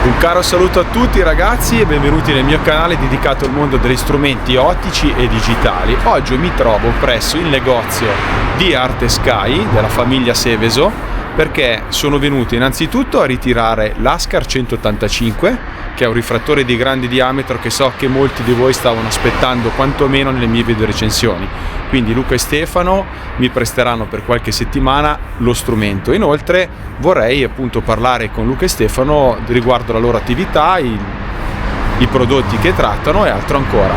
Un caro saluto a tutti ragazzi e benvenuti nel mio canale dedicato al mondo degli strumenti ottici e digitali. Oggi mi trovo presso il negozio di Arte Sky della famiglia Seveso perché sono venuto innanzitutto a ritirare l'Ascar 185, che è un rifrattore di grande diametro che so che molti di voi stavano aspettando quantomeno nelle mie video recensioni. Quindi Luca e Stefano mi presteranno per qualche settimana lo strumento. Inoltre vorrei appunto parlare con Luca e Stefano riguardo la loro attività, i prodotti che trattano e altro ancora.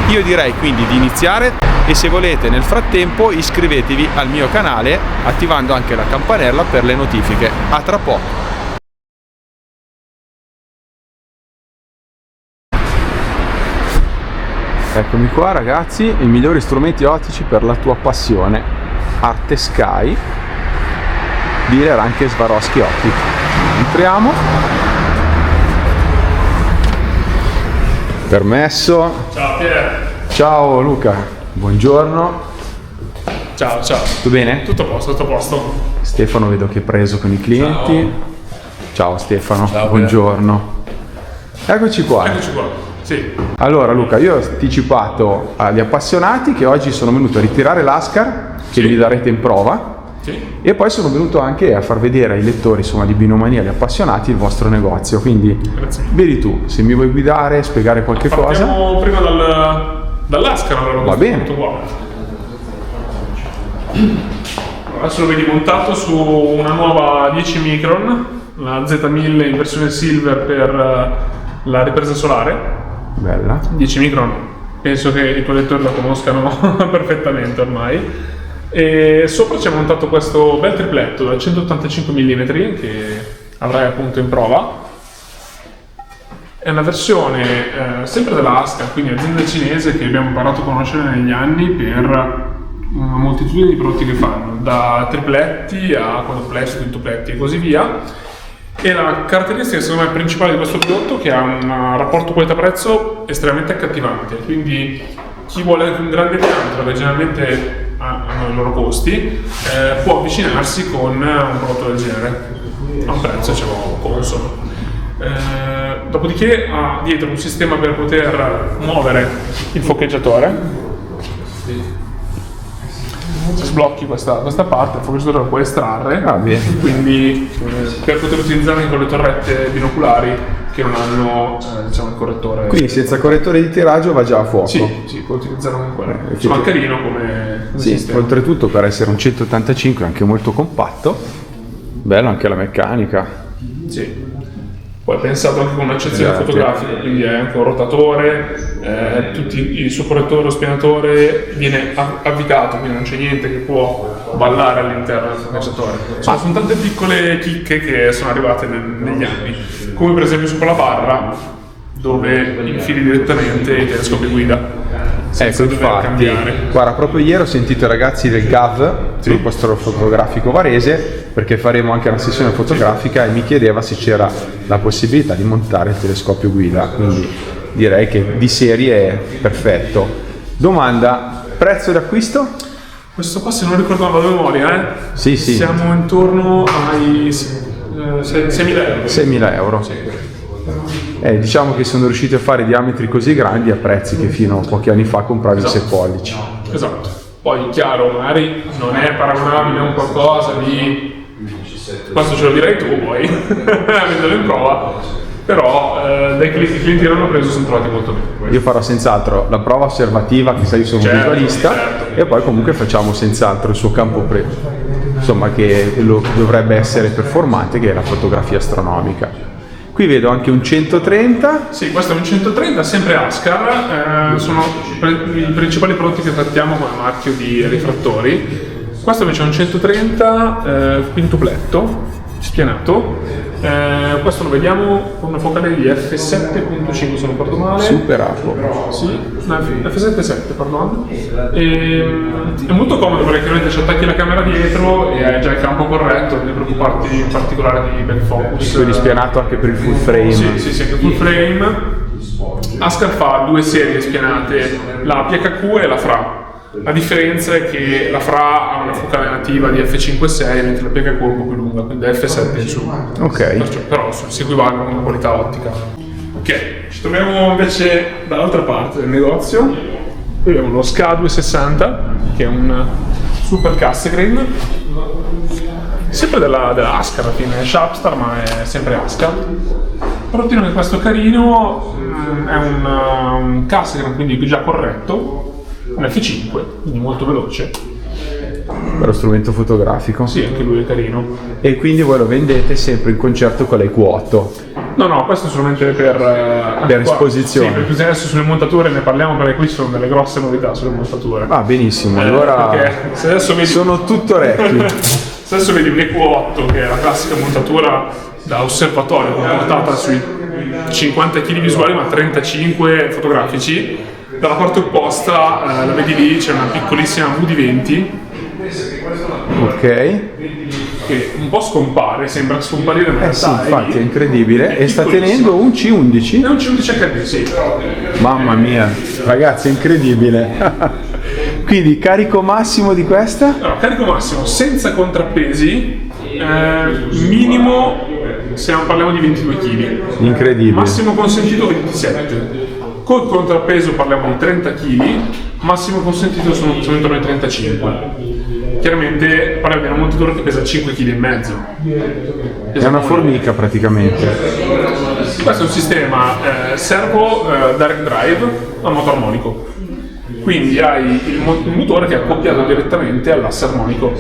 Io direi quindi di iniziare e se volete nel frattempo iscrivetevi al mio canale attivando anche la campanella per le notifiche. A tra poco! Eccomi qua ragazzi, i migliori strumenti ottici per la tua passione. Arte Sky, dealer anche Swarovski Optik. Entriamo. Permesso. Ciao Pier. Ciao Luca, buongiorno. Ciao. Tutto bene? Tutto a posto, tutto a posto. Stefano vedo che è preso con i clienti. Ciao Stefano, Ciao, buongiorno. Eccoci qua. Eccoci qua. Sì. Allora Luca, io ho anticipato agli appassionati che oggi sono venuto a ritirare l'Ascar, che vi darete in prova, e poi sono venuto anche a far vedere ai lettori di Binomania, agli appassionati, il vostro negozio. Quindi vedi tu, se mi vuoi guidare, spiegare qualche cosa. Partiamo prima dall'Ascar, allora. Va bene. Qua. Adesso lo vedi montato su una nuova 10 micron, la Z1000 in versione silver per la ripresa solare. Bella. 10 micron, penso che i tuoi lettori la conoscano perfettamente ormai. E sopra ci è montato questo bel tripletto da 185 mm che avrai appunto in prova. È una versione sempre della Ascar, quindi azienda cinese che abbiamo imparato a conoscere negli anni per una moltitudine di prodotti che fanno, da tripletti a quadrupletti, quintupletti e così via. E la caratteristica secondo me principale di questo prodotto è che ha un rapporto qualità-prezzo estremamente accattivante, quindi chi vuole un grande diametro che generalmente hanno i loro costi può avvicinarsi con un prodotto del genere a un prezzo consono. Dopodiché ha dietro un sistema per poter muovere il foccheggiatore. Sblocchi questa parte, il foccheggiatore lo puoi estrarre, quindi per poter utilizzare anche con le torrette binoculari che non hanno il correttore. Quindi senza correttore di tiraggio va già a fuoco? Sì, puoi utilizzarlo con quello. Insomma, carino come sistema. Oltretutto per essere un 185 è anche molto compatto, bello anche la meccanica. Sì. Poi è pensato anche con un'accezione fotografica, quindi è anche un rotatore, tutti il suo correttore o spianatore viene avvitato, quindi non c'è niente che può ballare all'interno del foccheggiatore. Sono tante piccole chicche che sono arrivate negli anni, come per esempio sopra la barra, dove infili direttamente il telescopio guida. Ecco, infatti, guarda, proprio ieri ho sentito i ragazzi del GAV, il gruppo astrofotografico varese, perché faremo anche una sessione fotografica e mi chiedeva se c'era la possibilità di montare il telescopio guida, quindi direi che di serie è perfetto. Domanda, prezzo d'acquisto? Questo qua se non ricordo la memoria, Sì. siamo intorno ai 6.000 euro. 6.000 euro. Sì. Diciamo che sono riusciti a fare diametri così grandi a prezzi che fino a pochi anni fa compravi 6 pollici. Esatto. Poi chiaro, magari non è paragonabile a un qualcosa di... Questo ce lo direi tu poi, avendolo in prova, però dai clienti che l'hanno preso sono trovati molto bene. Io farò senz'altro la prova osservativa, che sai io sono un visualista, e poi comunque facciamo senz'altro il suo campo insomma che dovrebbe essere performante, che è la fotografia astronomica. Qui vedo anche un 130. Sì, questo è un 130, sempre Ascar, sono i principali prodotti che trattiamo come marchio di rifrattori. Questo invece è un 130 quintupletto, spianato. Questo lo vediamo con una focale di f7.5 se non ricordo male. Super apo. Sì, f7.7 pardon. È molto comodo perché chiaramente ci attacchi la camera dietro e hai già il campo corretto, non devi preoccuparti in particolare di backfocus. Quindi spianato anche per il full frame. Sì, anche full frame. Ascar fa due serie spianate, la PHQ e la FRA. La differenza è che la Fra ha una focale nativa di f5.6 mentre la Pega è un po' più lunga, quindi è f7 in su. Ok. Però si equivalgono con qualità ottica. Ok, ci troviamo invece dall'altra parte del negozio. Qui abbiamo lo SK260, che è un super Cassegrain, sempre della Aska alla fine, è Sharpstar ma è sempre Aska. Però tiene che questo carino è un Cassegrain, quindi già corretto, un F5, quindi molto veloce. Per lo strumento fotografico. Sì, anche lui è carino. E quindi voi lo vendete sempre in concerto con l'EQ8? No, questo è solamente per esposizione. Sì, perché adesso sulle montature ne parliamo, perché qui ci sono delle grosse novità sulle montature. Ah, benissimo, allora se adesso vedi, sono tutto orecchi. se adesso vedi un EQ8, che è la classica montatura da osservatorio, portata sui 50 kg visuali ma 35 fotografici, dalla parte opposta la vedi lì, c'è una piccolissima V20 Ok. che un po' scompare, sembra scomparire, ma Sì, infatti è incredibile. E sta tenendo un C11? È un C11 HD, sì. Mamma mia, ragazzi, è incredibile. Quindi carico massimo di questa? Allora, carico massimo senza contrappesi, minimo, se parliamo di 22 kg. Incredibile. Massimo consentito 27. Col contrappeso parliamo di 30 kg, massimo consentito sono intorno ai 35. Chiaramente parliamo di una montatura che pesa 5,5 kg. È una formica praticamente. Questo è un sistema servo direct drive a moto armonico. Quindi hai il motore che è accoppiato direttamente all'asse armonico.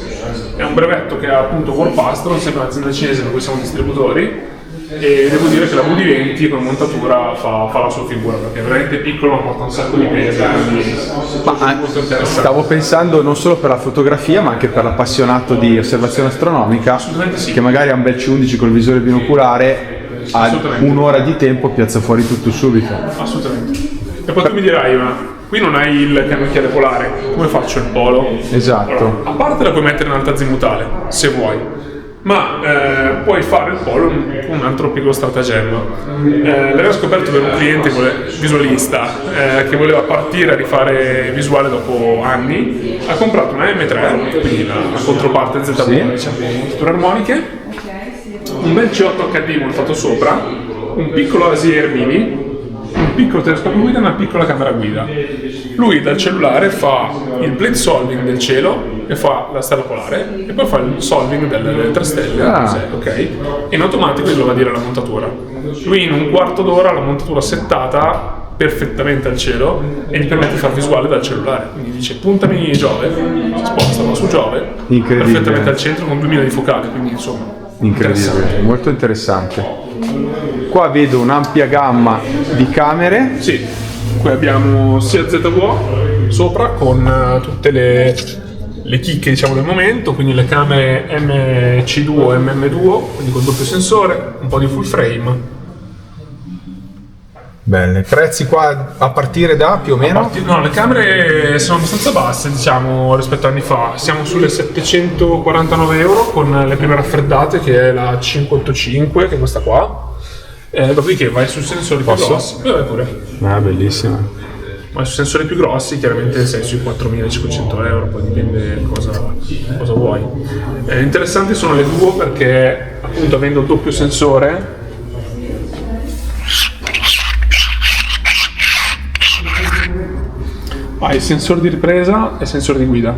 È un brevetto che ha appunto Warpastron, sempre un'azienda cinese da cui siamo distributori. E devo dire che la V20 con montatura fa la sua figura, perché è veramente piccolo ma porta un sacco di peso, quindi molto interessante. Stavo pensando non solo per la fotografia ma anche per l'appassionato di osservazione astronomica, Assolutamente sì. che magari ha un bel C11 col visore binoculare, ha un'ora di tempo, piazza fuori tutto subito. Assolutamente. E poi tu mi dirai, ma qui non hai il cannocchiale polare, come faccio il polo? Esatto. Allora, a parte la puoi mettere in alta azimutale, se vuoi, ma puoi fare il polo un altro piccolo stratagemma. L'avevo scoperto per un cliente visualista che voleva partire a rifare visuale dopo anni. Ha comprato una M3, quindi la controparte Z1, Sì. diciamo, montature armoniche, un bel C8 HD montato sopra, un piccolo Asier mini, un piccolo telescopio guida e una piccola camera guida. Lui dal cellulare fa il plate solving del cielo e fa la stella polare e poi fa il solving delle 3 stelle, ok? E in automatico gli va a dire la montatura. Lui in un quarto d'ora ha la montatura settata perfettamente al cielo e gli permette di fare visuale dal cellulare. Quindi dice puntami Giove, si sposta, va su Giove, perfettamente al centro con 2000 di focale, quindi insomma Incredibile, molto interessante. Qua vedo un'ampia gamma di camere. Sì, qui abbiamo sia ZWO sopra con tutte le chicche diciamo del momento, quindi le camere MC Duo e MM Duo, quindi con doppio sensore, un po' di full frame. Belle, prezzi qua a partire da più o meno? No, le camere sono abbastanza basse diciamo rispetto a anni fa, siamo sulle 749 euro con le prime raffreddate che è la 585 che è questa qua. Dopodiché vai su sensori più grossi. Vai pure. Ah, bellissima. Ma su sensori più grossi chiaramente sei sui 4.500 euro, poi dipende cosa vuoi. Interessanti sono le Duo perché appunto avendo il doppio sensore hai sensore di ripresa e sensore di guida.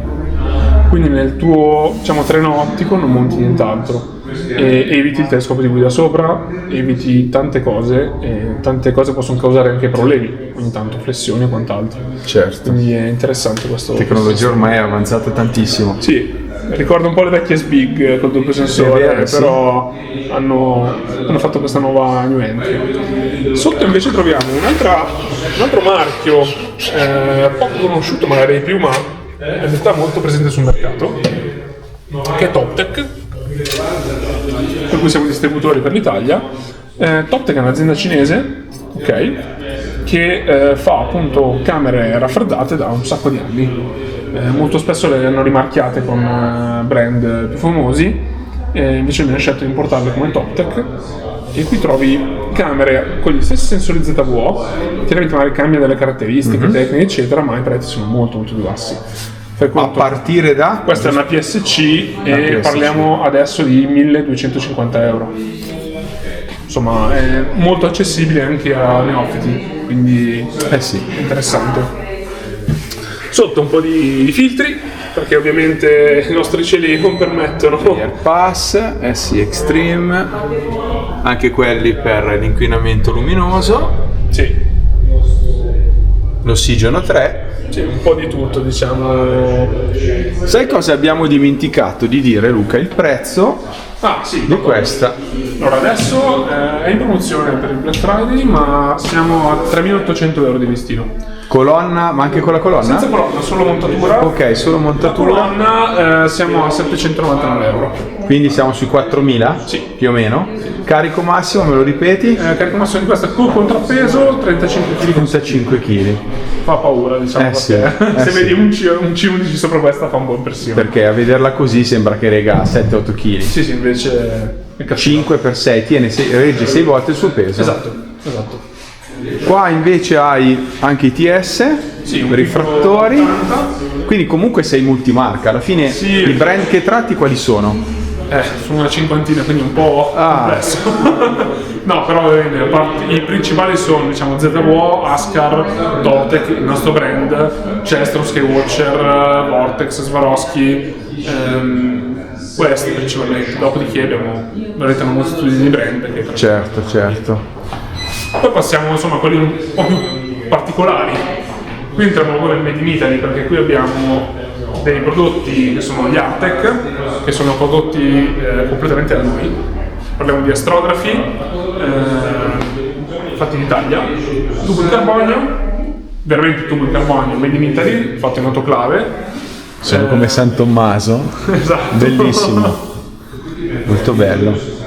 Quindi nel tuo diciamo treno ottico non monti nient'altro. E eviti il telescopio di guida sopra, eviti tante cose e tante cose possono causare anche problemi, ogni tanto flessioni e quant'altro. Certo. Quindi è interessante questo. La tecnologia ormai è avanzata tantissimo. Sì, ricorda un po' le vecchie SBIG col doppio sensore, vero, però sì. hanno fatto questa nuova new entry. Sotto invece troviamo un altro marchio poco conosciuto magari di più, ma in realtà molto presente sul mercato, che è Toptec, per cui siamo distributori per l'Italia. Toptec è un'azienda cinese, ok, che fa appunto camere raffreddate da un sacco di anni. Molto spesso le hanno rimarchiate con brand più famosi, invece abbiamo scelto di importarle come Toptec. e qui trovi camere con gli stessi sensori ZVO, chiaramente magari cambia delle caratteristiche tecniche eccetera, ma i prezzi sono molto molto più bassi. A partire da? Questa è una PSC e parliamo adesso di 1250 euro. Insomma, è molto accessibile anche a neofiti, quindi sì, interessante. Sotto un po' di filtri, perché ovviamente i nostri cieli non permettono. Airpass, SE Extreme, anche quelli per l'inquinamento luminoso. Sì. L'ossigeno 3. Sì, un po' di tutto, diciamo. Sai cosa abbiamo dimenticato di dire, Luca? Il prezzo di questa. Allora, adesso è in promozione per il Black Friday, ma siamo a 3.800 euro di listino. Colonna, ma anche con la colonna? Senza colonna, solo montatura. Ok, solo montatura. La colonna siamo a 799 euro. Quindi siamo sui 4.000? Sì. Più o meno. Carico massimo, me lo ripeti? Carico massimo di questa con contrappeso 35 kg. 35 kg. Fa paura, diciamo, perché se vedi un C11 sopra questa fa un po' impressione. Perché a vederla così sembra che rega 7-8 kg. Sì, invece è 5 per 6, regge 6 volte il suo peso. Esatto. Qua invece hai anche i TS, rifrattori, quindi comunque sei multimarca. Alla fine i brand che tratti quali sono? Sono una cinquantina, quindi un po' complesso. No, però i principali sono, diciamo, ZWO, Askar, Dotek, il nostro brand, Cestro, Skywatcher, Vortex, Swarovski, questi principalmente. Dopodiché abbiamo veramente una moltitudine di brand che Certo. Poi passiamo, insomma, a quelli un po' più particolari. Qui entriamo poi nel Made in Italy, perché qui abbiamo dei prodotti che sono gli Artec, che sono prodotti completamente da noi. Parliamo di astrografi fatti in Italia, tubo in carbonio, veramente tubo in carbonio Made in Italy, fatto in autoclave. Sono come San Tommaso. Esatto. Bellissimo, molto bello.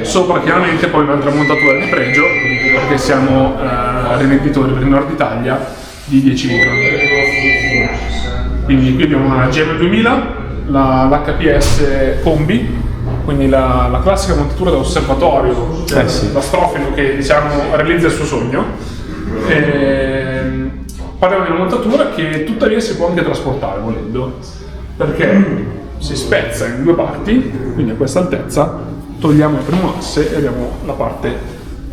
Sopra chiaramente poi un'altra montatura di pregio, perché siamo rivenditori per il Nord Italia di 10 micron. Quindi qui abbiamo una GM2000, l'HPS Combi, quindi la classica montatura da osservatorio, da strofilo che, diciamo, realizza il suo sogno. Parliamo di una montatura che tuttavia si può anche trasportare volendo, perché si spezza in due parti, quindi a questa altezza togliamo il primo asse e abbiamo la parte.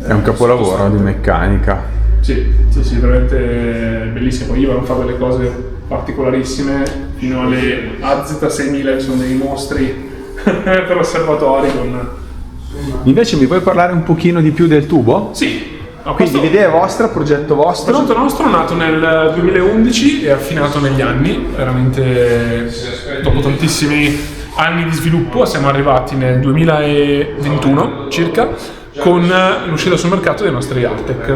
È un capolavoro di meccanica. Sì, veramente bellissimo. Poi Ivan fa delle cose particolarissime, fino alle AZ6000 che sono dei mostri per osservatori. Invece mi puoi parlare un pochino di più del tubo? Sì. Quindi l'idea è vostra, progetto vostro? Il progetto nostro è nato nel 2011 e affinato negli anni, veramente dopo tantissimi anni di sviluppo siamo arrivati nel 2021 circa con l'uscita sul mercato dei nostri Artec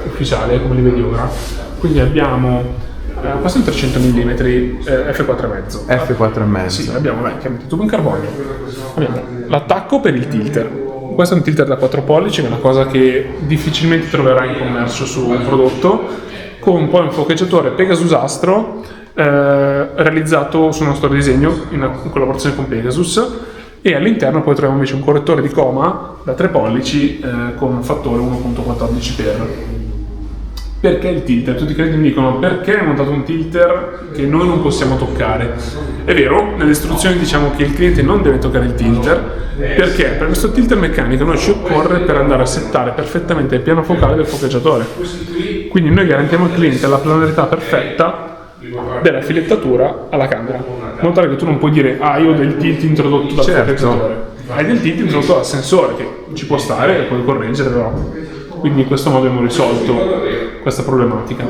ufficiali, come li vedi ora. Quindi abbiamo questo è un 300 mm f4,5. F4,5. Sì, abbiamo chiaramente tubo in carbonio, abbiamo l'attacco per il tilter. Questo è un tilter da 4 pollici, che è una cosa che difficilmente troverai in commercio su un prodotto, con poi un foceggiatore Pegasus Astro realizzato sul nostro disegno in collaborazione con Pegasus, e all'interno poi troviamo invece un correttore di coma da 3 pollici con un fattore 1.14 per. Perché il tilter? Tutti i clienti mi dicono: perché hai montato un tilter che noi non possiamo toccare? È vero, nelle istruzioni diciamo che il cliente non deve toccare il tilter, perché per questo tilter meccanico noi ci occorre per andare a settare perfettamente il piano focale del foceggiatore. Quindi noi garantiamo al cliente la planarità perfetta della filettatura alla camera, in modo tale che tu non puoi dire: io ho del tilt introdotto dal foceggiatore, hai del tilt introdotto dal sensore, che ci può stare e puoi correggere, però. Quindi in questo modo abbiamo risolto questa problematica.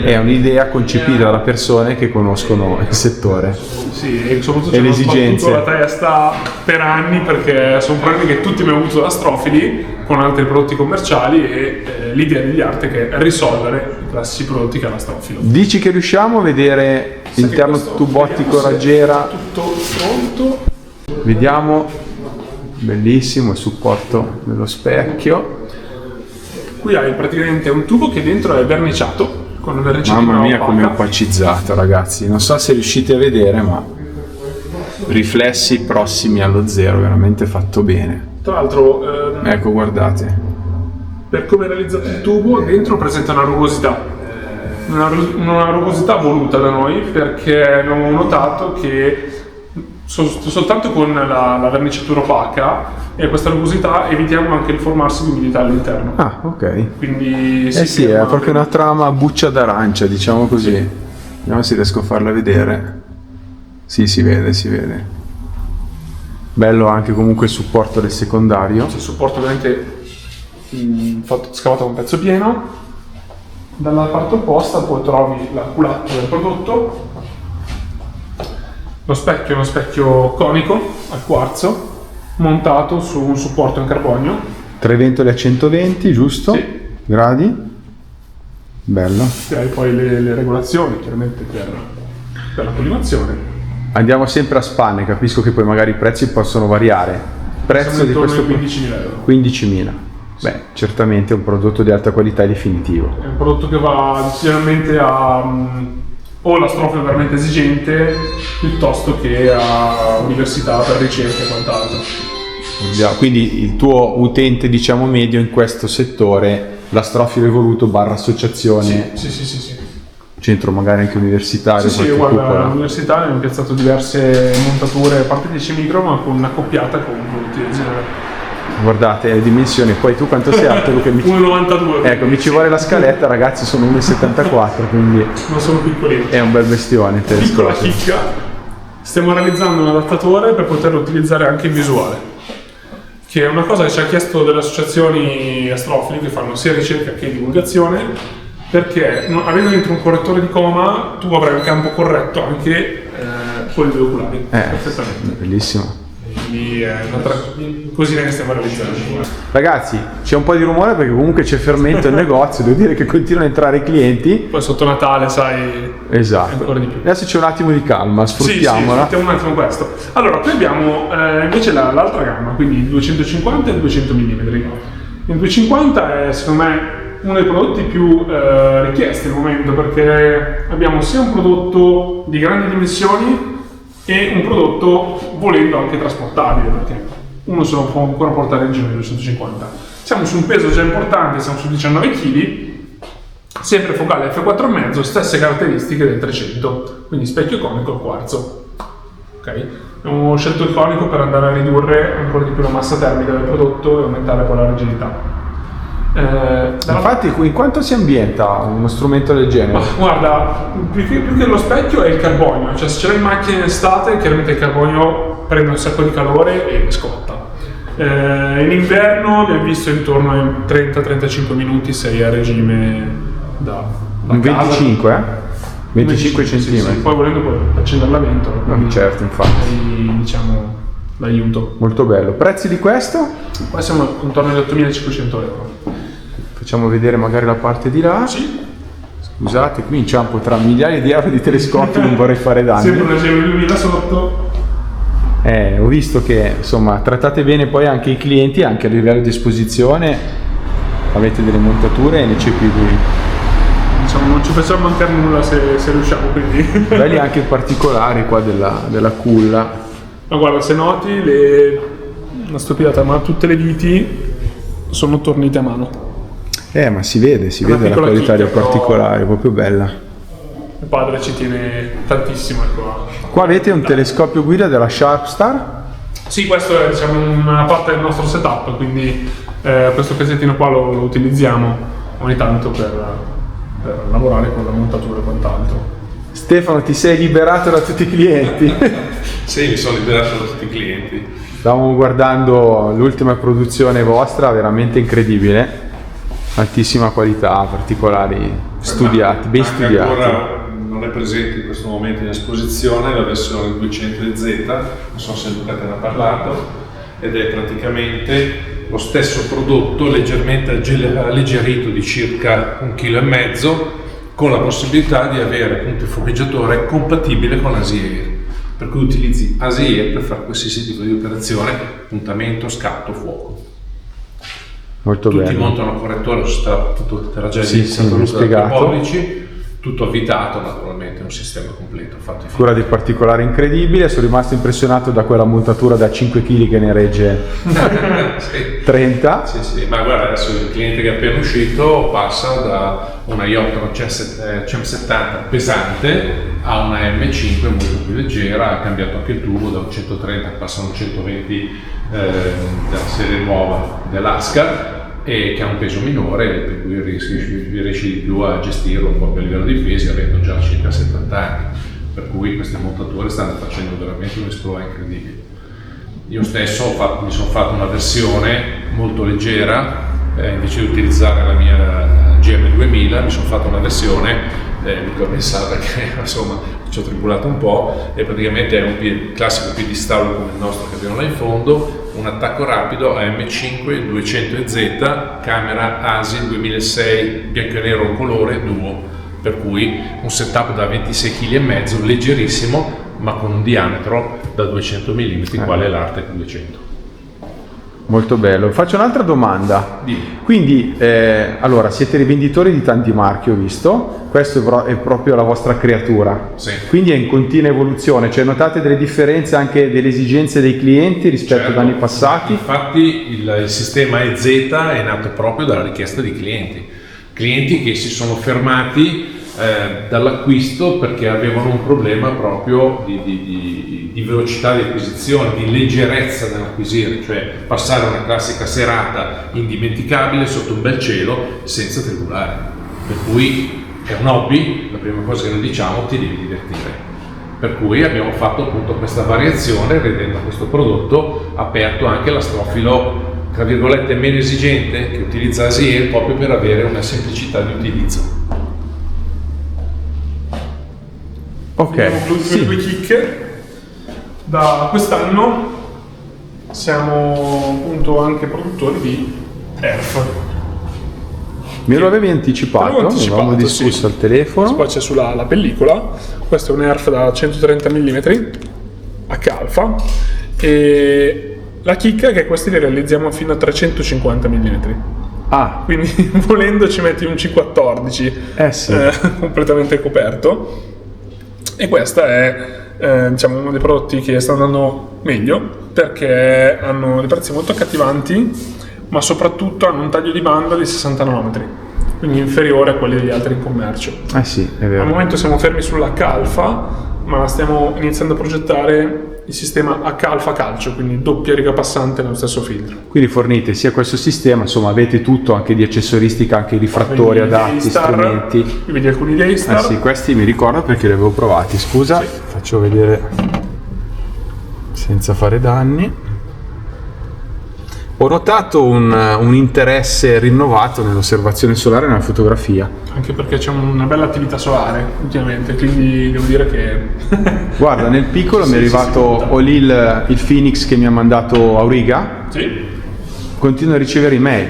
È un'idea concepita da persone che conoscono il settore. Sì, e soprattutto le esigenze. Ci ho battuto la testa per anni, perché sono problemi che tutti abbiamo avuto da Strofili con altri prodotti commerciali, e l'idea degli Artec è risolvere i classici prodotti che ha la Strofilo. Dici che riusciamo a vedere l'interno tubottico raggiera? Tutto pronto. Vediamo. Bellissimo il supporto dello specchio. Qui hai praticamente un tubo che dentro è verniciato con una verniciatina. Mamma mia, come opacizzato, ragazzi. Non so se riuscite a vedere, ma riflessi prossimi allo zero, veramente fatto bene. Tra l'altro, Ecco, guardate. per come è realizzato il tubo, dentro presenta una rugosità. Una rugosità voluta da noi, perché abbiamo notato che soltanto con la verniciatura opaca e questa rugosità evitiamo anche il formarsi di umidità all'interno. Ah, ok. Quindi Sì, è proprio una trama buccia d'arancia, diciamo così. Vediamo se riesco a farla vedere. Sì, si vede. Bello anche comunque il supporto del secondario. Il supporto ovviamente scavato con pezzo pieno. Dalla parte opposta poi trovi la culatta del prodotto. Lo specchio è uno specchio conico al quarzo montato su un supporto in carbonio. 3 ventole a 120, giusto? Sì. Gradi. Bello. E hai poi le regolazioni chiaramente per la collimazione. Andiamo sempre a spanne, capisco che poi magari i prezzi possono variare. Prezzo Siamo di intorno questo ai 15.000 euro. 15.000. Beh, certamente è un prodotto di alta qualità e definitivo. È un prodotto che va decisamente a o la strofa veramente esigente piuttosto che a università per ricerca e quant'altro. Quindi il tuo utente, diciamo, medio in questo settore, l'astrofilo evoluto / associazione, Sì. centro magari anche universitario, Sì, qualche guarda, cupola. all'università abbiamo piazzato diverse montature, a parte 10 micro, ma con accoppiata con prodotti del genere. Guardate le dimensioni, poi tu quanto sei alto, Luca? 1,92. Ecco, mi ci vuole la scaletta, ragazzi, sono 1,74, quindi Non sono piccolini. è un bel bestione il Piccola telescopio. chicca, stiamo realizzando un adattatore per poterlo utilizzare anche in visuale, che è una cosa che ci ha chiesto delle associazioni astrofili che fanno sia ricerca che divulgazione, perché avendo dentro un correttore di coma tu avrai un campo corretto anche con le due oculari, perfettamente. Bellissimo. Quindi è un'altra cosina che stiamo realizzando. Ragazzi, c'è un po' di rumore perché comunque c'è fermento in negozio, devo dire che continuano a entrare i clienti. Poi sotto Natale, sai, Esatto. ancora di più. Adesso c'è un attimo di calma, Sì, sfruttiamola. sfruttiamo un attimo questo. Allora, qui abbiamo invece l'altra gamma, quindi il 250 e il 200 mm. Il 250 è secondo me uno dei prodotti più richiesti al momento, perché abbiamo sia un prodotto di grandi dimensioni e un prodotto volendo anche trasportabile, perché uno se lo può ancora portare in giro il 250. Siamo su un peso già importante, siamo su 19 kg, sempre focale f4,5, stesse caratteristiche del 300, quindi specchio conico al quarzo. Ok? Abbiamo scelto il conico per andare a ridurre ancora di più la massa termica del prodotto e aumentare poi la rigidità. Infatti, in quanto si ambienta uno strumento del genere? Ma guarda, più che lo specchio è il carbonio, cioè se ce l'hai in macchina in estate, chiaramente il carbonio prende un sacco di calore e scotta. In inverno abbiamo visto intorno ai 30-35 minuti se è a regime da un 25, eh? 25 sì, centimetri. sì. Poi volendo puoi accendere la ventola, quindi certo, infatti. hai, diciamo, l'aiuto. Molto bello. Prezzi di questo? Qua siamo intorno agli 8.500 euro. Facciamo vedere magari la parte di là. Sì. Scusate, qui inciampo tra migliaia di euro di telescopi, non vorrei fare danni. Sempre una GM2000 sotto. Ho visto che insomma trattate bene poi anche i clienti, anche a livello di esposizione avete delle montature NCP2. Diciamo non ci facciamo mancare nulla se riusciamo, quindi. Belli anche i particolari qua della culla. Ma guarda, se noti una stupidata, ma tutte le viti sono tornite a mano. Ma si vede la qualità dei particolari, proprio bella. Mio padre ci tiene tantissimo, ecco. Qua avete un telescopio guida della Sharpstar. Sì, questo è, diciamo, una parte del nostro setup, quindi questo casettino qua lo utilizziamo ogni tanto per lavorare con la montatura e quant'altro. Stefano, ti sei liberato da tutti i clienti? Sì, mi sono liberato da tutti i clienti. Stavamo guardando l'ultima produzione vostra, veramente incredibile, altissima qualità, particolari studiati, ben Anche studiati. ancora non è presente in questo momento in esposizione la versione 200Z, non so se Luca te ne ha parlato, ed è praticamente lo stesso prodotto leggermente alleggerito di circa 1,5 kg, con la possibilità di avere appunto il fuocheggiatore compatibile con ASI-Air, per cui utilizzi ASI-Air per fare qualsiasi tipo di operazione, puntamento, scatto, fuoco. Molto Tutti bello. montano correttore, te l'ha già Sì, iniziato mi hai spiegato. pollici, tutto avvitato, naturalmente, un sistema completo. Fatto Cura di particolare incredibile, sono rimasto impressionato da quella montatura da 5 kg che ne regge sì. 30. Sì, ma guarda, adesso il cliente che è appena uscito passa da una Iotron CM70 pesante a una M5 molto più leggera, ha cambiato anche il tubo da un 130, passa a un 120 della serie nuova dell'Ascar, e che ha un peso minore, per cui riesci di più a gestirlo un po' a livello di pesi, avendo già circa 70 anni, per cui queste montature stanno facendo veramente un esploit incredibile. Io stesso mi sono fatto una versione molto leggera, invece di utilizzare la mia GM2000 mi sono fatto una versione micromessata che insomma ci ho tribulato un po', e praticamente è un classico piedistallo come il nostro che abbiamo là in fondo, un attacco rapido a M5 200Z, camera ASI 2006 bianco e nero colore duo, per cui un setup da 26,5 kg, leggerissimo, ma con un diametro da 200 mm, quale è l'Artec 200. Molto bello. Faccio un'altra domanda. Quindi, allora, siete rivenditori di tanti marchi, ho visto. Questo è proprio la vostra creatura. Sì. Quindi è in continua evoluzione. Cioè, notate delle differenze anche delle esigenze dei clienti rispetto ad anni passati? Infatti il sistema EZ è nato proprio dalla richiesta di clienti che si sono fermati dall'acquisto perché avevano un problema proprio di velocità di acquisizione, di leggerezza nell'acquisire, cioè passare una classica serata indimenticabile sotto un bel cielo senza tribulare. Per cui è un hobby, la prima cosa che noi diciamo, ti devi divertire. Per cui abbiamo fatto appunto questa variazione, rendendo questo prodotto aperto anche all'astrofilo, tra virgolette, meno esigente, che utilizza ASIER, proprio per avere una semplicità di utilizzo. Ok, sì. Due chicche. Da quest'anno siamo appunto anche produttori di ERF. Me lo avevi anticipato, avevamo discusso al telefono. Poi c'è sulla pellicola. Questo è un ERF da 130 mm H-alfa, e la chicca è che questi li realizziamo fino a 350 mm. Quindi volendo ci metti un C14 sì. Completamente coperto. E questo è diciamo uno dei prodotti che sta andando meglio, perché hanno dei prezzi molto accattivanti, ma soprattutto hanno un taglio di banda di 60 nanometri, quindi inferiore a quelli degli altri in commercio. Sì, è vero. Al momento siamo fermi sull'H-alfa, ma stiamo iniziando a progettare il sistema H-alfa calcio, quindi doppia riga passante nello stesso filtro. Quindi fornite sia questo sistema, insomma avete tutto, anche di accessoristica, anche i rifrattori adatti, strumenti. Qui vedi alcuni Daystar. Sì, questi mi ricordo perché li avevo provati. Scusa, faccio vedere senza fare danni. Ho notato un interesse rinnovato nell'osservazione solare e nella fotografia. Anche perché c'è una bella attività solare ultimamente, quindi devo dire che... Guarda, nel piccolo mi è arrivato ho lì il Phoenix che mi ha mandato Auriga. Sì. Continuo a ricevere email.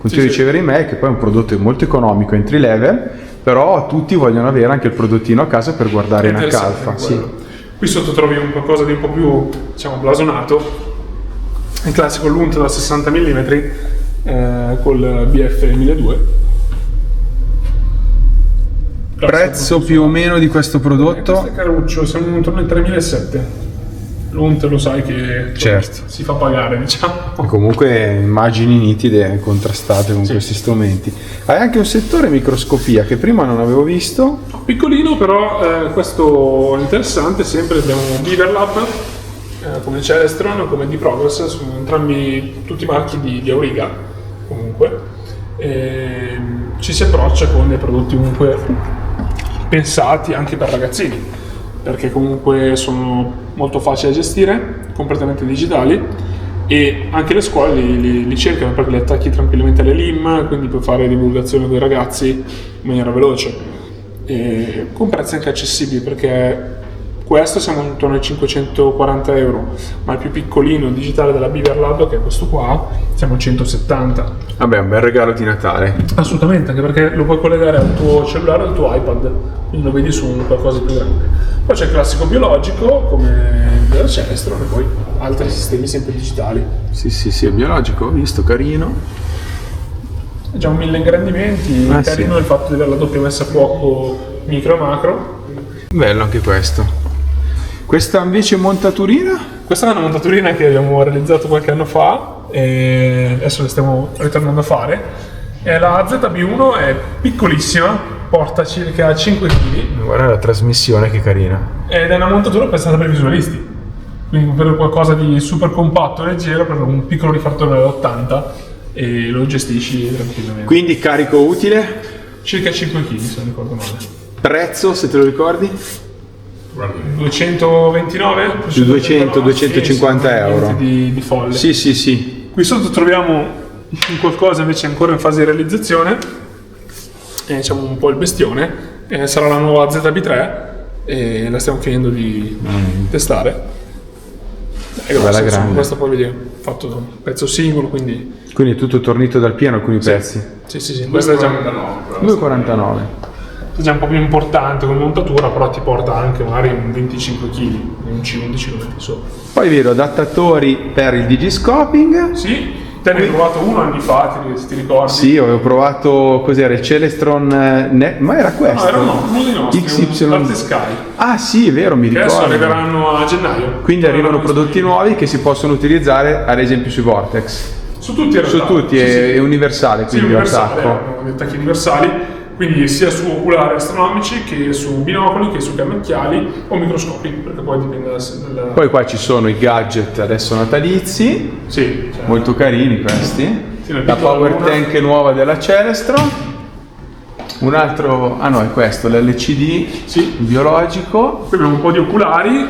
Che poi è un prodotto molto economico, entry level, però tutti vogliono avere anche il prodottino a casa per guardare in H-alfa. Sì. Qui sotto trovi un qualcosa di un po' più, diciamo, blasonato. Il classico Lunt da 60 mm col BF 1200. Prezzo più o meno di questo prodotto? Questo è caruccio, siamo intorno ai 3.700. Lunt lo sai che si fa pagare, diciamo. E comunque immagini nitide e contrastate con questi strumenti. Hai anche un settore microscopia che prima non avevo visto. Piccolino, però questo interessante. Sempre abbiamo Beaverlab, come Celestron, come D-Progress, sono entrambi tutti marchi di Auriga comunque. Ci si approccia con dei prodotti comunque pensati anche per ragazzini, perché comunque sono molto facili da gestire, completamente digitali, e anche le scuole li cercano perché li attacchi tranquillamente alle LIM, quindi puoi fare divulgazione con i ragazzi in maniera veloce e con prezzi anche accessibili, perché questo siamo intorno ai 540 euro, ma il più piccolino digitale della Beaverlab, che è questo qua, siamo a 170. Vabbè, un bel regalo di Natale. Assolutamente, anche perché lo puoi collegare al tuo cellulare o al tuo iPad, quindi lo vedi su un qualcosa più grande. Poi c'è il classico biologico come della Celestron, e poi altri sistemi sempre digitali. Sì, il biologico, ho visto, carino. È già 1000 ingrandimenti, carino il fatto di avere la doppia messa a fuoco micro e macro. Bello anche questo. Questa invece montaturina? Questa è una montaturina che abbiamo realizzato qualche anno fa e adesso la stiamo ritornando a fare. La ZB1 è piccolissima, porta circa 5 kg. Guarda la trasmissione che carina. Ed è una montatura pensata per i visualisti. Quindi per qualcosa di super compatto e leggero, per un piccolo rifrattore da 80 e lo gestisci tranquillamente. Quindi carico utile? Circa 5 kg se non ricordo male. Prezzo, se te lo ricordi? 229? Su 200-250 euro. Di folle. Sì. Qui sotto troviamo qualcosa invece ancora in fase di realizzazione. Diciamo un po' il bestione. Sarà la nuova ZB3 e la stiamo finendo di testare. Bella grande. Questo poi vedi, fatto un pezzo singolo, quindi è tutto tornito dal pieno alcuni pezzi. Sì. Questo è già 2,49. è già un po' più importante come montatura, però ti porta anche magari un 25 kg, un C11 lo metti sopra. Poi vedo adattatori per il digiscoping. Sì, te ne hai provato uno anni fa, ti ricordi? Sì, avevo provato, cos'era, il Celestron ma era questo? No, era uno dei nostri, XY. un Arte Sky. Ah sì, è vero, mi Che adesso ricordo. arriveranno a gennaio. Quindi arrivano prodotti nuovi che si possono utilizzare ad esempio sui Vortex. Su tutti in realtà. Su tutti, è universale, Sì, quindi universale, attacco. degli attacchi universali, quindi sia su oculari astronomici che su binocoli, che su cannocchiali o microscopi, perché poi dipende dalla... Poi qua ci sono i gadget adesso natalizi, Sì, cioè, molto carini questi. Sì, una La piccola power luna. tank nuova della Celestron. Un altro, è questo, l'LCD Sì. biologico. Qui abbiamo un po' di oculari,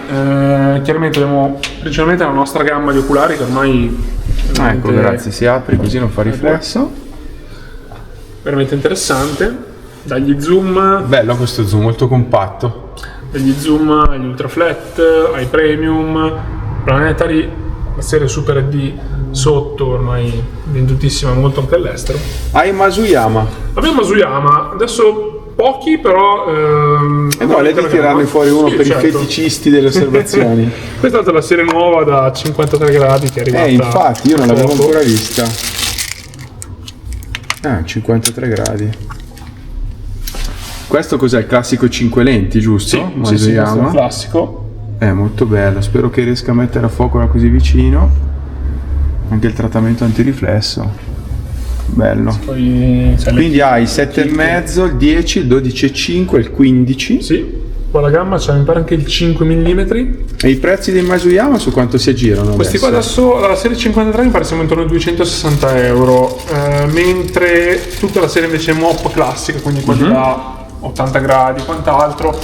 chiaramente abbiamo principalmente la nostra gamma di oculari che ormai Ecco, grazie, si apre così non fa riflesso. veramente interessante, dagli zoom Bello questo zoom, molto compatto. agli ultra flat, ai premium, planetari, la serie Super HD sotto, ormai vendutissima molto anche all'estero. Hai Masuyama. Abbiamo Masuyama, adesso pochi però... E voglia di tirarne fuori uno Sì, per certo. i feticisti delle osservazioni. Questa è stata la serie nuova da 53 gradi che è arrivata Infatti, io non l'avevo poco. ancora vista. 53 gradi. Questo cos'è? Il classico 5 lenti, giusto? Sì, questo è un Masuyama. classico. È molto bello, spero che riesca a mettere a fuoco da così vicino. Anche il trattamento antiriflesso. Bello. Poi c'è le- Quindi hai il 7,5, il 10, il 12,5, il 15. Sì, qua la gamma c'è mi pare anche il 5 mm. E i prezzi dei Masuyama su quanto si aggirano? Questi qua adesso, la serie 53 mi pare siamo intorno ai 260 euro, mentre tutta la serie invece MOP classica, quindi quelli da 80 gradi quant'altro,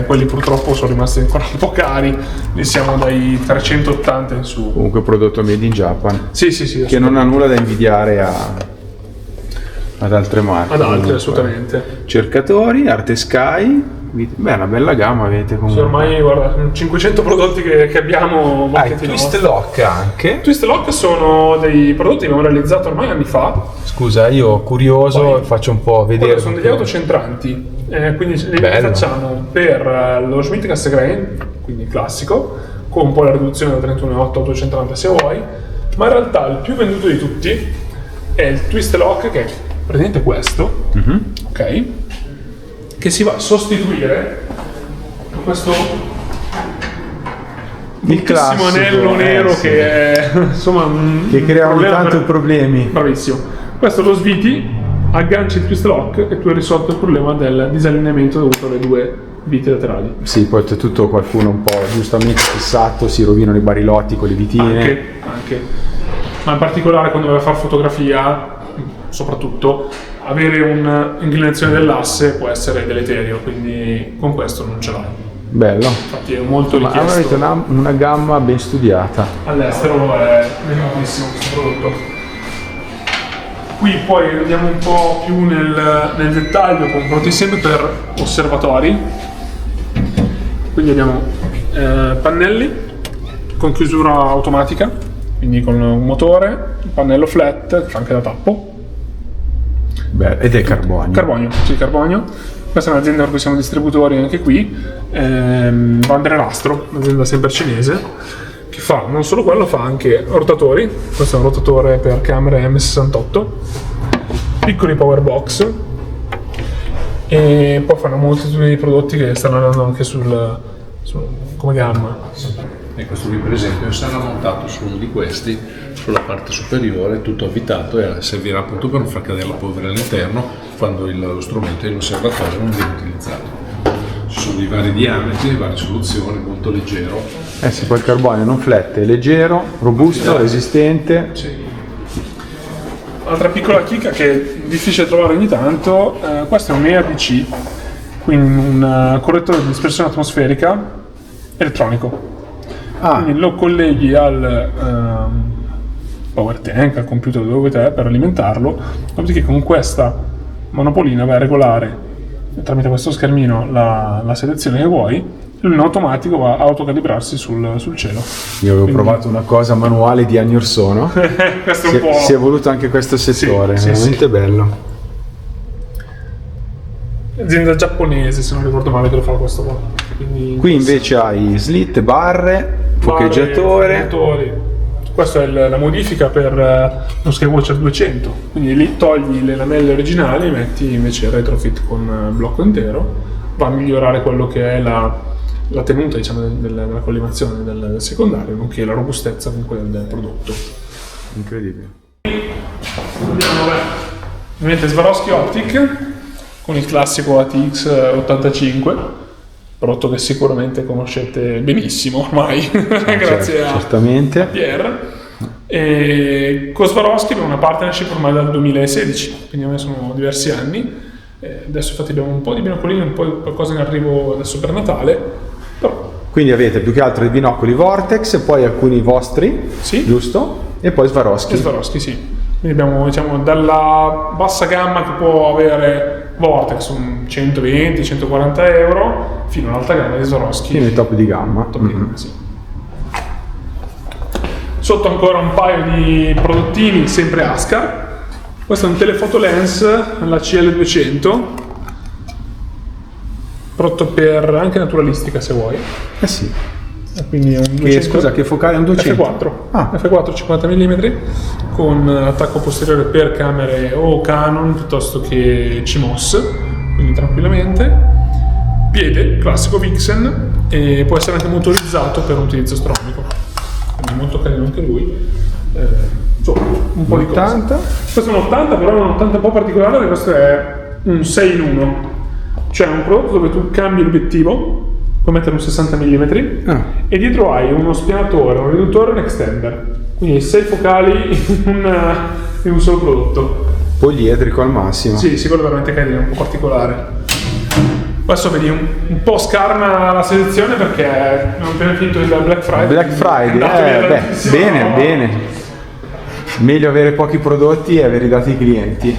quelli purtroppo sono rimasti ancora un po' cari, ne siamo dai 380 in su. Comunque prodotto made in Japan. Sì, Che non ha nulla da invidiare ad altre marche. ad altri comunque. assolutamente. Cercatori, Arte Sky. Beh, una bella gamma avete Sì, comunque. ormai guarda, 500 prodotti che abbiamo il marchetti twist nostri. lock anche. Twist Lock sono dei prodotti che abbiamo realizzato ormai anni fa. Scusa, io curioso, Poi, faccio un po' vedere. Quello sono degli autocentranti, quindi li Bello. facciamo per lo Schmidt Cassegrain, quindi classico, con un po' la riduzione da 31,8 a 830 se vuoi, ma in realtà il più venduto di tutti è il Twist Lock, che è praticamente questo, ok? Che si va a sostituire con questo bruttissimo classico, anello nero sì. che è insomma un Che crea ogni problema tanto problemi. Bravissimo. Questo lo sviti, agganci il twist lock e tu hai risolto il problema del disallineamento dovuto alle due viti laterali. Sì, poi c'è tutto qualcuno un po' giustamente fissato, si rovinano i barilotti con le vitine. Anche. Ma in particolare quando vai a fare fotografia, soprattutto, avere un'inclinazione dell'asse può essere deleterio, quindi con questo non ce l'hai. Bello. Infatti è molto Ma avete richiesto. una gamma ben studiata. All'estero è vendutissimo questo prodotto. Qui poi andiamo un po' più nel dettaglio con prodotti sempre per osservatori. Quindi abbiamo pannelli con chiusura automatica, quindi con un motore, un pannello flat che fa anche da tappo. Beh, ed è carbonio. Carbonio, sì, carbonio. Questa è un'azienda per cui siamo distributori anche qui. Vandre Nastro, un'azienda sempre cinese, che fa non solo quello, fa anche rotatori. Questo è un rotatore per camere M68, piccoli power box, e poi fanno moltitudine di prodotti che stanno andando anche come gamma. E questo qui per esempio sarà montato su uno di questi, sulla parte superiore, tutto avvitato, e servirà appunto per non far cadere la polvere all'interno quando lo strumento in osservatorio non viene utilizzato. Ci sono i vari diametri, le varie soluzioni, molto leggero. Sì, poi il carbonio non flette, è leggero, robusto, resistente. Sì. Altra piccola chicca che è difficile trovare ogni tanto, questo è un EADC, quindi un correttore di dispersione atmosferica elettronico. Quindi lo colleghi al power tank, al computer dove vuoi te, per alimentarlo, dopodiché con questa monopolina vai a regolare tramite questo schermino la selezione che vuoi, lui in automatico va a autocalibrarsi sul cielo. Io avevo provato una cosa manuale di anni or sono. Questo è un po'... Si è evoluto anche questo settore, sì, veramente bello. Azienda giapponese, se non ricordo male, che lo fa questo qua. Qui invece hai slit, barre, pocheggiatore. Questa è la modifica per lo Skywatcher 200, quindi lì togli le lamelle originali e metti invece il retrofit con blocco intero, va a migliorare quello che è la tenuta, diciamo, della collimazione del secondario, nonché la robustezza comunque del prodotto. Incredibile. Abbiamo ovviamente Swarovski Optic con il classico ATX 85, prodotto che sicuramente conoscete benissimo ormai, grazie a Pierre. E con Swarovski abbiamo una partnership ormai dal 2016, quindi ormai sono diversi anni. Adesso infatti abbiamo un po' di binocolini, un po' di qualcosa in arrivo adesso per Natale. Però... Quindi avete più che altro i binocoli Vortex, poi alcuni vostri, sì, giusto? E poi Swarovski. E Swarovski, sì. Quindi abbiamo, diciamo, dalla bassa gamma che può avere Vortex, un 120-140 euro, fino all'alta gamma di Swarovski. Fino ai top di gamma. Sì. Sotto ancora un paio di prodottini, sempre Ascar. Questo è un telefoto lens, la CL200, prodotto per anche naturalistica se vuoi. Sì. Quindi è un 200, scusa, che focale è un 200? F4 50 mm con attacco posteriore per camere o Canon piuttosto che CMOS, quindi tranquillamente. Piede classico Vixen, e può essere anche motorizzato per un utilizzo astronomico, quindi molto carino anche lui. Un po' di 80. Questo è un 80, però è un 80 un po' particolare perché questo è un 6 in 1, cioè un prodotto dove tu cambi l'obiettivo, puoi mettere un 60 mm e dietro hai uno spianatore, un riduttore e un extender, quindi 6 focali in un solo prodotto. Poliedrico al massimo. Sì, quello è veramente carino, un po' particolare. Adesso vedi un po' scarna la selezione perché abbiamo appena finito il Black Friday. Bene. Meglio avere pochi prodotti e averli dati ai clienti.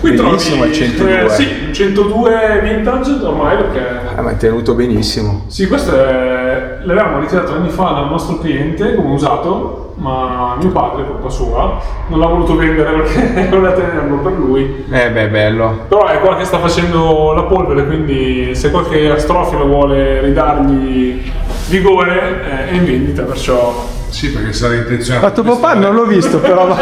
Qui benissimo trovi, il 102. sì, 102 vintage ormai perché... ma è tenuto benissimo. Sì, questo l'avevamo ritirato anni fa dal nostro cliente come usato, ma mio padre, colpa sua, non l'ha voluto vendere perché voleva tenerlo per lui. Bello. Però è qua che sta facendo la polvere, quindi se qualche astrofilo vuole ridargli vigore è in vendita, perciò... Sì, perché sarà intenzionato. Ma tuo papà non l'ho visto, però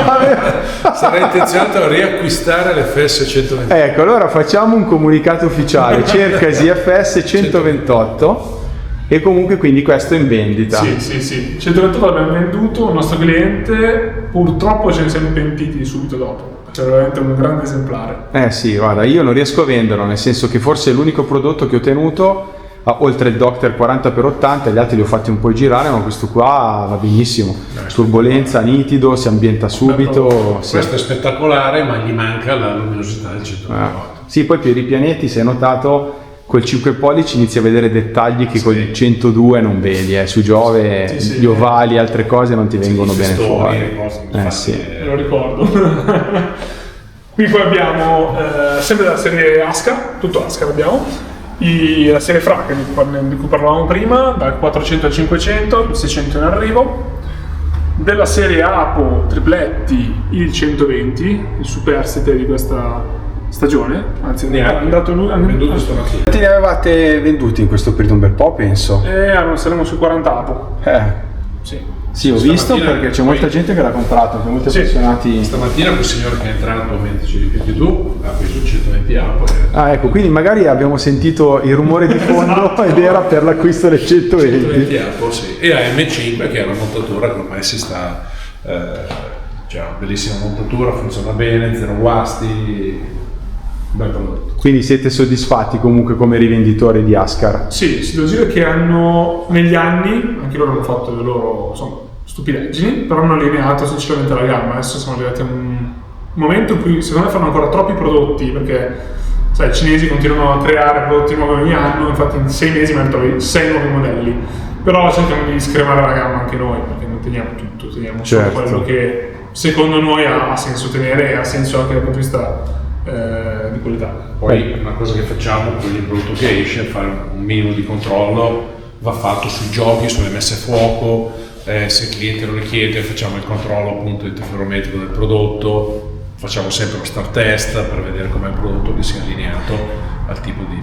sarà intenzionato a riacquistare l'FS 128. Ecco, allora facciamo un comunicato ufficiale. Cercasi FS 128 e comunque quindi questo è in vendita. Sì. 128 l'abbiamo venduto, il nostro cliente, purtroppo ce ne siamo pentiti subito dopo. È veramente un grande esemplare. Sì, guarda, io non riesco a venderlo, nel senso che forse è l'unico prodotto che ho tenuto. Oltre il Doctor 40x80, gli altri li ho fatti un po' girare, ma questo qua va benissimo. Turbolenza, nitido, si ambienta subito. Questo è spettacolare, ma gli manca la luminosità del 128. Sì, poi per i pianeti, se hai notato, col 5 pollici inizi a vedere dettagli che col 102 non vedi. Su Giove gli ovali e altre cose non ti vengono bene fuori. Me lo ricordo. Qui poi abbiamo sempre la serie Ascar, tutto Ascar abbiamo. La serie Fra di cui parlavamo prima, dal 400 al 500, 600 in arrivo. Della serie Apo tripletti il 120, il superstite di questa stagione, anzi ne ha venduto stamattina. Quanti ne avevate venduti in questo periodo? Un bel po', penso. Saremo sui 40 Apo. Sì, ho visto perché c'è molta gente che l'ha comprato, anche molti appassionati. Stamattina quel signore che è entrato mentre ci ripeti tu ha preso 120 amp. Ah, ecco, quindi magari abbiamo sentito il rumore di fondo ed era per l'acquisto del 120 amp, sì. E la M5 che è una montatura che ormai si sta c'è una bellissima montatura, funziona bene, zero guasti, bel prodotto. Quindi siete soddisfatti comunque come rivenditori di Ascar? Sì, si devo dire che hanno negli anni, anche loro hanno fatto le loro stupidaggini, però hanno allineato sinceramente la gamma. Adesso siamo arrivati a un momento in cui secondo me fanno ancora troppi prodotti, perché sai, i cinesi continuano a creare prodotti nuovi ogni anno, infatti in 6 mesi ne trovi 6 nuovi modelli, però cerchiamo di scremare la gamma anche noi, perché non teniamo tutto, teniamo solo quello che secondo noi ha senso tenere e ha senso anche dal punto di vista di qualità. Poi una cosa che facciamo con il prodotto che esce, fare un minimo di controllo, va fatto sui giochi, sulle messe a fuoco, se il cliente lo richiede facciamo il controllo appunto interferometrico del prodotto, facciamo sempre lo start test per vedere com'è il prodotto che sia allineato al tipo di...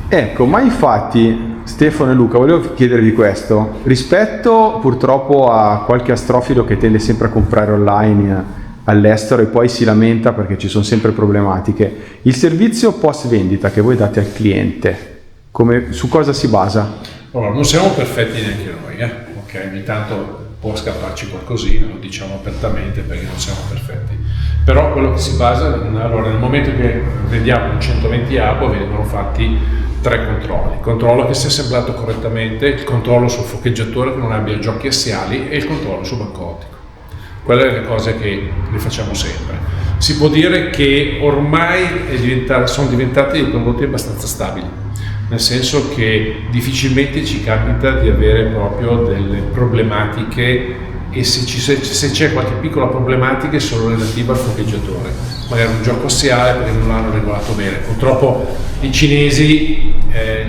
Ecco, ma infatti Stefano e Luca, volevo chiedervi questo, rispetto purtroppo a qualche astrofilo che tende sempre a comprare online all'estero e poi si lamenta perché ci sono sempre problematiche, il servizio post vendita che voi date al cliente, su cosa si basa? Allora, non siamo perfetti neanche noi, ok? Ogni tanto può scapparci qualcosina, lo diciamo apertamente perché non siamo perfetti, però quello che si basa, allora nel momento che vendiamo un 120 abo vengono fatti 3 controlli: il controllo che sia assemblato correttamente, il controllo sul forcheggiatore che non abbia giochi assiali e il controllo sul banco ottico. Quelle sono le cose che le facciamo sempre. Si può dire che ormai sono diventati dei prodotti abbastanza stabili, nel senso che difficilmente ci capita di avere proprio delle problematiche, e se c'è qualche piccola problematica è solo relativa al forcheggiatore, magari un gioco assiale perché non l'hanno regolato bene. Purtroppo i cinesi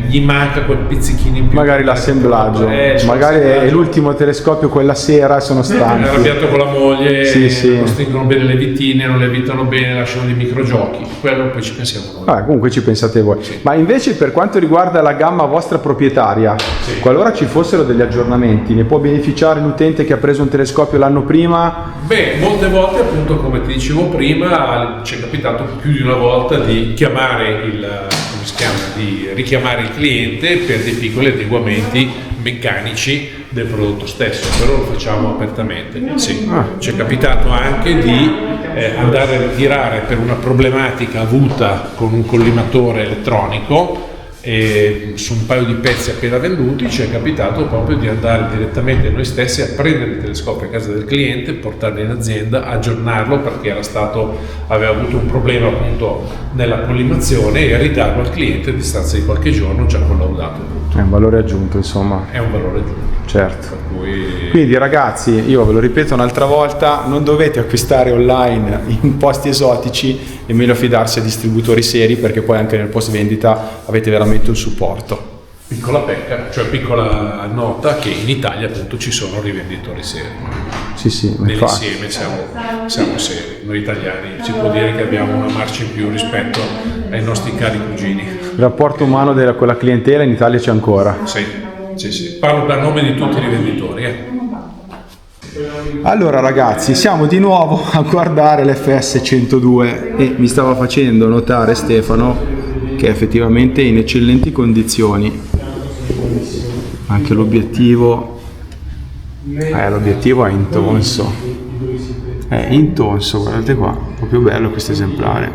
gli manca quel pizzichino in più, magari l'assemblaggio, magari è l'ultimo telescopio quella sera, sono stanchi, è arrabbiato con la moglie, sì. non stringono bene le vitine, non le evitano bene, lasciano dei microgiochi, quello poi ci pensiamo noi. Comunque ci pensate voi. Sì. Ma invece per quanto riguarda la gamma vostra proprietaria, qualora ci fossero degli aggiornamenti, ne può beneficiare l'utente che ha preso un telescopio l'anno prima? Beh, molte volte appunto, come ti dicevo prima, ci è capitato più di una volta di chiamare di richiamare il cliente per dei piccoli adeguamenti meccanici del prodotto stesso, però lo facciamo apertamente. Sì. Ci è capitato anche di andare a ritirare per una problematica avuta con un collimatore elettronico su un paio di pezzi appena venduti. Ci è capitato proprio di andare direttamente noi stessi a prendere il telescopio a casa del cliente, portarlo in azienda, aggiornarlo perché aveva avuto un problema appunto nella collimazione, e ridarlo al cliente a distanza di qualche giorno già collaudato. È un valore aggiunto, insomma. È un valore aggiunto. Certo. Quindi ragazzi, io ve lo ripeto un'altra volta, non dovete acquistare online in posti esotici, è meglio fidarsi a distributori seri, perché poi anche nel post vendita avete veramente un supporto. Piccola pecca, cioè piccola nota, che in Italia appunto ci sono rivenditori seri. Sì, nell'insieme siamo seri. Noi italiani si può dire che abbiamo una marcia in più rispetto ai nostri cari cugini. Il rapporto umano con la clientela in Italia c'è ancora. Sì. Parlo per nome di tutti i rivenditori. Allora ragazzi, siamo di nuovo a guardare l'FS 102 e mi stava facendo notare Stefano che è effettivamente in eccellenti condizioni. Anche l'obiettivo è intonso, guardate qua, proprio bello questo esemplare,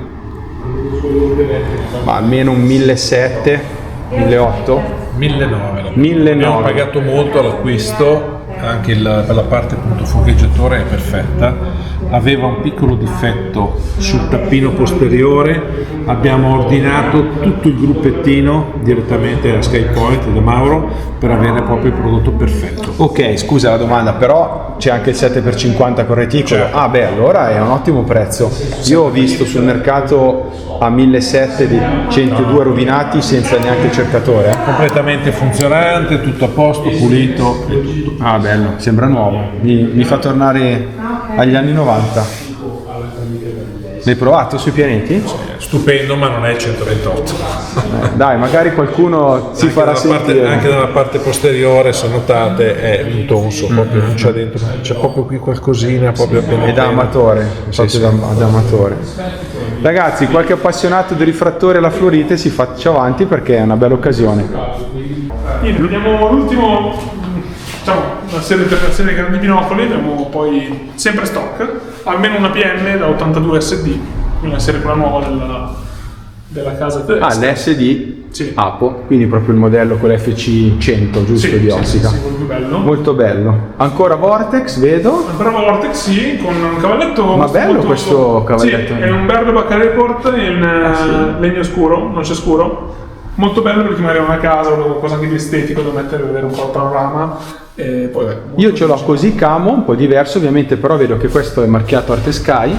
ma almeno un 1700, 1800, 1900. Abbiamo pagato molto all'acquisto, anche per la parte appunto forcheggiatore è perfetta, aveva un piccolo difetto sul tappino posteriore, abbiamo ordinato tutto il gruppettino direttamente a SkyPoint da Mauro per avere proprio il prodotto perfetto. Ok, scusa la domanda, però c'è anche il 7x50 con reticolo? Certo. Allora è un ottimo prezzo. Io ho visto sul mercato a 1700 di 102 rovinati senza neanche cercatore. Completamente funzionante, tutto a posto, pulito. Bello, sembra nuovo, mi fa tornare agli anni 90. L'hai provato sui pianeti? Stupendo, ma non è il 128. Dai, magari qualcuno si farà sentire. Anche dalla parte posteriore, se notate, è un tonso, proprio non c'è dentro, c'è proprio qui qualcosina, proprio appena. È da amatore, proprio da amatore. Ragazzi, qualche appassionato di rifrattore alla fluorite si faccia avanti perché è una bella occasione. Bene, vediamo l'ultimo, diciamo, una serie di grandi binocoli. Abbiamo poi sempre stock, almeno una PM da 82 SD, quindi una serie quella nuova della casa tedesca. Ah, l'SD Sì. Apo, quindi proprio il modello con l'FC100, giusto, Sì, di sì, ottica. sì, quello più bello. Molto bello. Ancora Vortex, vedo. Ancora Vortex, sì, con un cavalletto. Ma bello questo cavalletto. Sì, è un Berleback Report in legno scuro, noce scuro. Molto bello perché magari è una casa o qualcosa anche di estetico da mettere, vedere un po' il panorama. E poi, Io ce l'ho così camo, un po' diverso ovviamente, però vedo che questo è marchiato Arte Sky,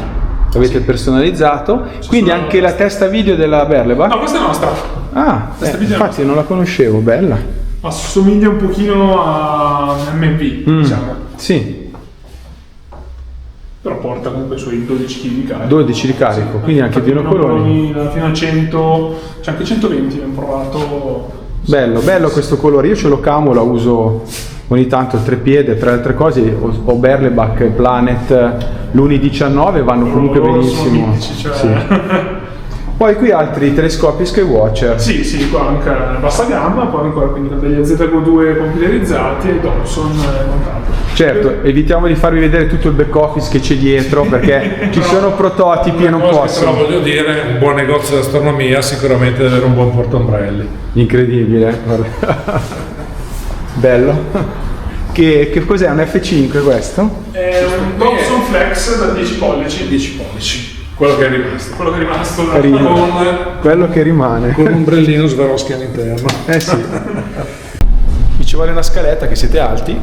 l'avete personalizzato, quindi anche la testa video della Berleback. No, questa è nostra. Ah, infatti non la conoscevo, bella. Assomiglia un pochino a MV, diciamo. Sì, Però porta comunque i suoi 12 kg di carico. 12 di carico, quindi anche binocolori. Fino a 100, c'è anche 120 abbiamo provato. Bello, bello questo colore, io ce l'ho camo, la uso ogni tanto il trepiede, tra le altre cose ho Berleback, Planet, l'Uni 19 vanno comunque Loro benissimo. sono mitici, cioè. Sì. Poi qui altri telescopi Skywatcher. Sì, qua anche bassa gamma, poi ancora quindi con degli ZGO2 computerizzati e Dobson montato. Certo, evitiamo di farvi vedere tutto il back office che c'è dietro perché ci sono prototipi e non Però possono. voglio dire, un buon negozio di astronomia sicuramente deve avere un buon portaombrelli. Incredibile, guarda. Bello. Che cos'è? Un F5 questo? È un Dobson Flex da 10 pollici. 10 pollici. Quello che è rimasto. Quello che è rimasto da Carino. Quello che rimane. Con un ombrellino Swarovski all'interno. Eh sì. Mi ci vuole una scaletta che siete alti.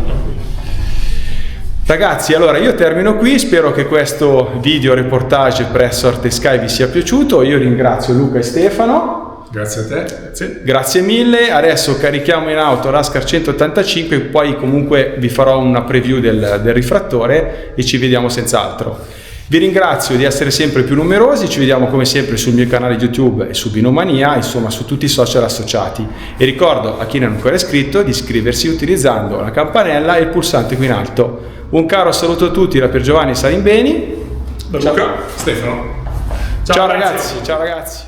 Ragazzi, allora io termino qui, spero che questo video reportage presso Arte Sky vi sia piaciuto. Io ringrazio Luca e Stefano. Grazie a te. Grazie mille. Adesso carichiamo in auto Raskar 185, poi comunque vi farò una preview del rifrattore e ci vediamo senz'altro. Vi ringrazio di essere sempre più numerosi, ci vediamo come sempre sul mio canale YouTube e su Binomania, insomma su tutti i social associati. E ricordo a chi non è ancora iscritto di iscriversi utilizzando la campanella e il pulsante qui in alto. Un caro saluto a tutti da Piergiovanni Salimbeni. da Luca. Stefano. Ciao ragazzi, ciao ragazzi.